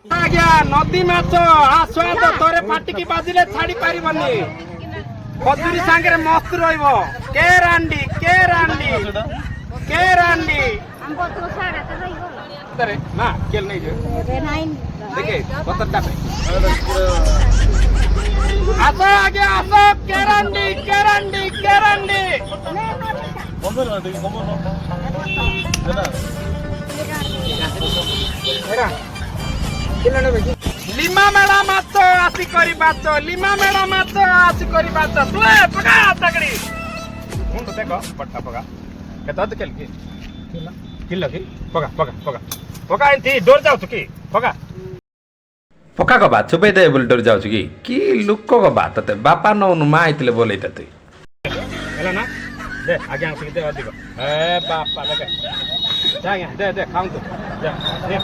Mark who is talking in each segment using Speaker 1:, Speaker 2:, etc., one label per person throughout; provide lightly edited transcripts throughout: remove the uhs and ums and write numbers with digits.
Speaker 1: आज्ञा नदी माछ आस्वाद तोरे फाटिकी बाजिले छाड़ी पारिबनी खजुरी सांगे मस्त रहिबो के रांडी अरे ना केल नहीं जो देखे पत्थर पे आसो आगे आसो के रांडी लिमा मेड़ा माछ आसी करी बाच लिमा मेड़ा माछ आसी करी बाच प्ले पका तगड़ी मुंड देखो पट्टा पका केतद केल की किल्ला की पका पका पका पका एंती डोर जाउ की पका
Speaker 2: पका को बात छुपे दे बोल डोर जाउ की लुक्को को बात ते बापा न मा आइतले बोलै तते
Speaker 1: हेला ना दे आगे आसी दे अधिक ए बापा देख जा दे खाऊ तो जा दे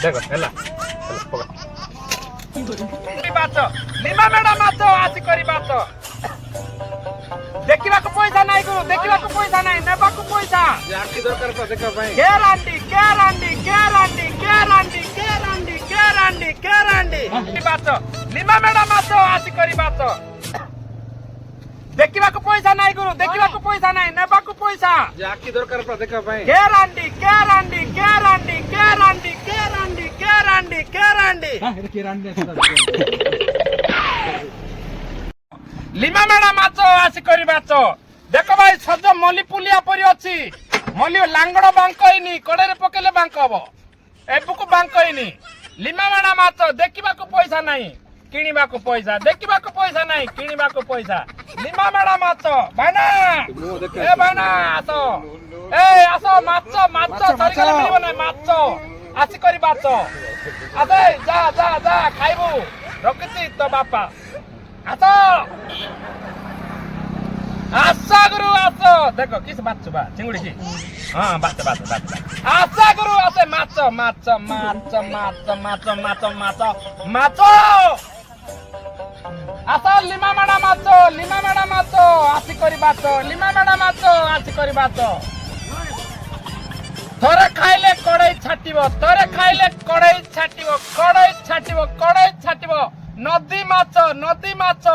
Speaker 1: देखो हेला पका बात लिमा मेड़ा माछ आसी करी बात देखिबा को पैसा नाही गुरु देखिबा को पैसा नाही नेबा को पैसा याकी दरकार पर देखा भाई के रांडी बात लिमा मेड़ा माछ आसी करी बात देखिबा को पैसा नाही गुरु देखिबा को पैसा नाही नेबा को पैसा याकी दरकार पर देखा भाई के रांडी लिमा मेड़ा माछ आसी करी बाच देखो भाई सज मली पुलिया परी अछि मली लांगड़ बांकइनी कड़े पकेले बांक हबो एबुको बांकइनी लिमा मेड़ा माछ देखिबा को पैसा नाही किनिबा को पैसा देखिबा को पैसा नाही किनिबा को पैसा लिमा मेड़ा माछ भाइना ए भाइना आसो माछ सरी गले मिलिबो नै माछ आसी करी बाच आसे जा खाइबो रखिछि तो बापा आसो गुरु आसो देखो किस बात बा चिंगुड़ी की हां बात आशा गुरु आसे माछ आसो लिमा मेड़ा माछ आसी करी बाच लिमा मेड़ा माछ आसी करी बाच थोरे खाइले कड़ई छाटिबो नदी माछ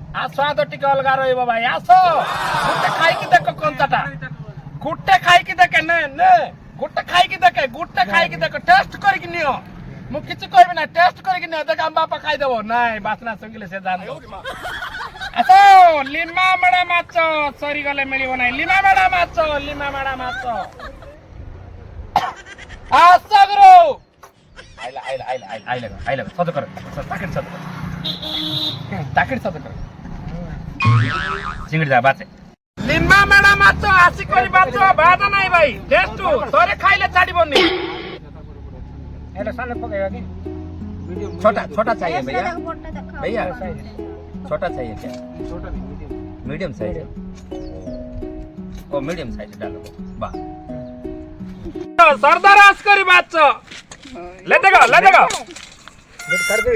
Speaker 1: आ स्वाद टिके अलगा रहिबो भाई आसो गुटे खाई की देखो कंचाटा गुटे खाई की देखे ने गुटे खाई की देखे टेस्ट करके नियो मु किछ कहबे ना टेस्ट करके नियो देख हम बापा खाई देबो नाही बासना संगिले से जान दो आसो लिमा मेड़ा माछ सरी गले मिलिबो नाही लिमा मेड़ा माछ आसो गुरु आइला सद कर ताकड़ सद कर चिंगड़ी जा बात लिम्बा मेड़ा माछ आसी करी बात बाधा नहीं भाई टेस्ट तोरे खाइले छाड़ीबोनी एले साले पकेगा की छोटा चाहिए भैया छोटा चाहिए क्या मीडियम साइज ओ मीडियम साइज डालो वाह सरदार आस करी बात ले देखो कर दे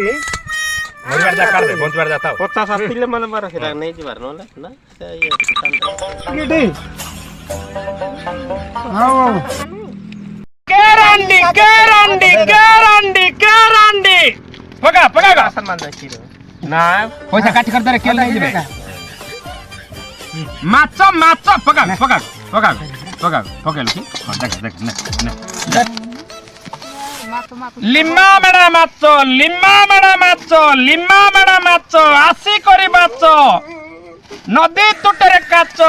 Speaker 1: मोरवार जा कर दे बोंचवार जाता 50 80 ले मन मार खेला नहीं जी मारनो ना सही नीडी हां केरांडी पका सम्मान दे ना पैसा काट कर दे केल नहीं जेबे माछ पका पकेल की देख लिम्मा मेड़ा माछ आसी करी बाच नदी तुटरे काच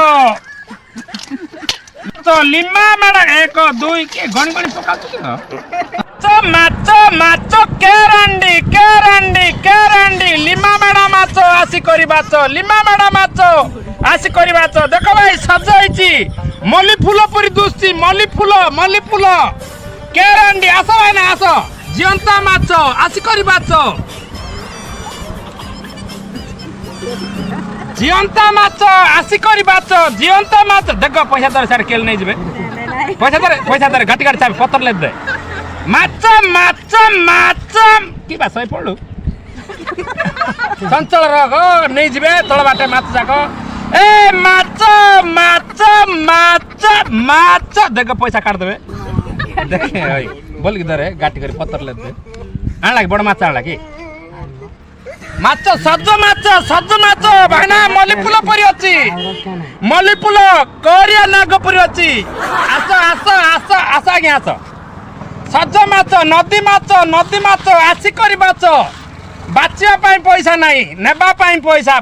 Speaker 1: तो लिम्मा मेड़ा 1 2 के गणगणी पका माछ केरांडी लिम्मा मेड़ा माछ आसी करी बाच लिम्मा मेड़ा माछ आसी करी बाच देखो भाई सज होईची मल्ली फूल परी दुस्ती मल्ली फूल केरांडी आसो भाई ना आसो जियंता माछ आसी करी बाच जियंता माछ आसी करी बाच जियंता माछ देखो पैसा दर सार केल नहीं जेबे पैसा दर घाटी चाबी पत्थर ले दे माछ की बा सही पड़लु चंचल रगो नहीं जेबे तळ बाटे माछ जाको ए माछ ମାଛ ଦେଖ ପଇସା କାଟିଦେବେ ଦେଖେ ବୋଲିକି ଧରେ ଗାଟି କରି ପତ୍ର ଲେଦେ ଆଣିଲା କି ବଡ଼ ମାଛ ଆଣିଲା କି ମାଛ ସଜ ମାଛ ଭାଇନା ମଲ୍ଲି ଫୁଲ ପରି ଅଛି ମଲ୍ଲି ଫୁଲ କରିଆ ନାଗ ପରି ଅଛି ଆସ ଆଜ୍ଞା ଆସ ସଜ ମାଛ ନଦୀ ମାଛ ଆସି କରି ମାଛ ବାଛିବା ପାଇଁ ପଇସା ନାହିଁ ନେବା ପାଇଁ ପଇସା